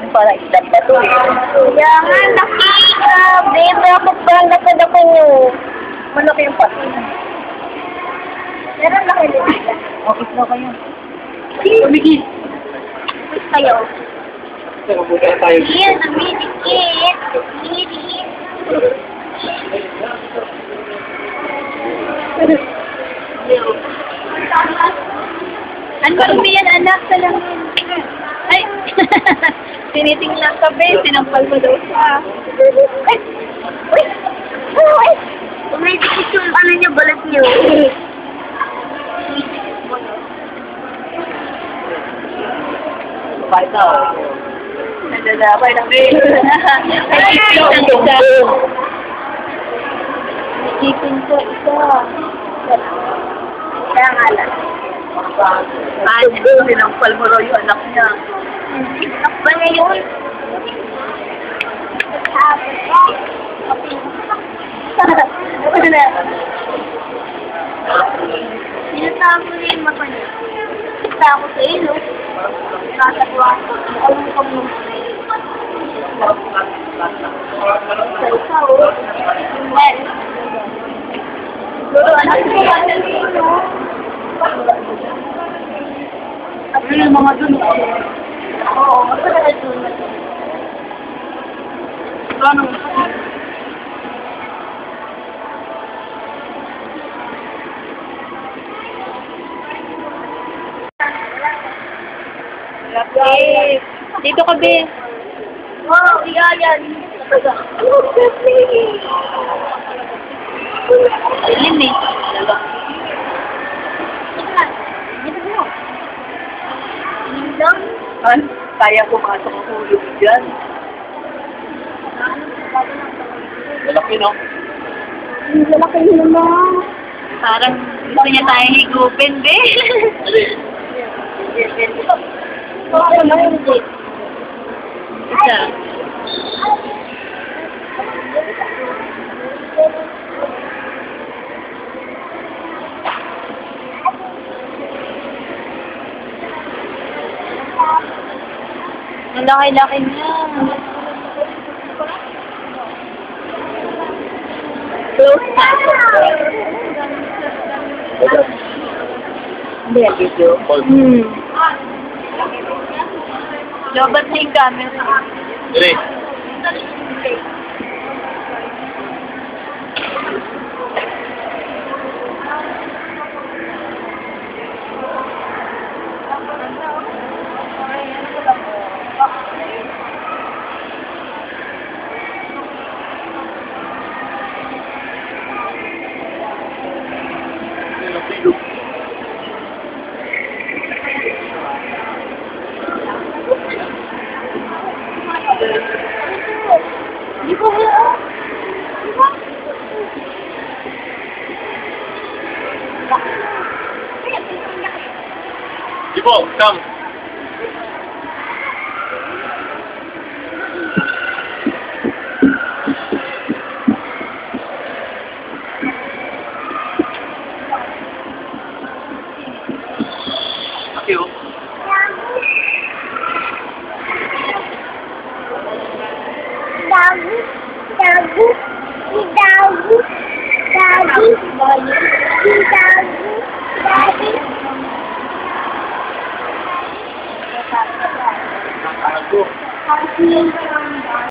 Para isang ba to eh? Kaya nga, nakikabe. Bakit ba ang nakadako nyo? Malaki yung pato. Meron na kayo nila. Okay na kayo. Tumigil. Push kayo. Saka po tayo. Yan, namidikit. Namidikit. Ano ba yan, anak? Salamin. Ay! Tiniting lang kabe. Sinampal mo daw siya. Ay! Uy! Uy! Tumidikit yung ano niyo, balat niyo. Paito. Nandadabay na kabe. Ay, ipin ng isa. Ipin ko isa. Kaya nga lang. Ay, sinampal mo raw yung anak niya. Anak ba niya yun? Ano na? Sinasama ko na yung mata niya. Isa ako sa ilo. Nakatawa ako. Alam ko mo. Sa isa o. Well. Pero anak ko ba sa ilo? At yun yung mga dun. Oo, magpatagal dun. Paano? Eh, dito ka, be. Wow, iyayan. Alim eh. An? Kaya pumasok ang hulog dyan. Malaki, no? Malaki naman. Parang gusto niya tayo higupin, be. Oo naman, hindi. Isa. Ang laki-laki niya. Close up. Hindi yan video. Lobat na yung camera. Dire. Di ko ba? Tipo, come. Aqui, ó. Dago, dago, dago, dago, dago, dago. Aqui.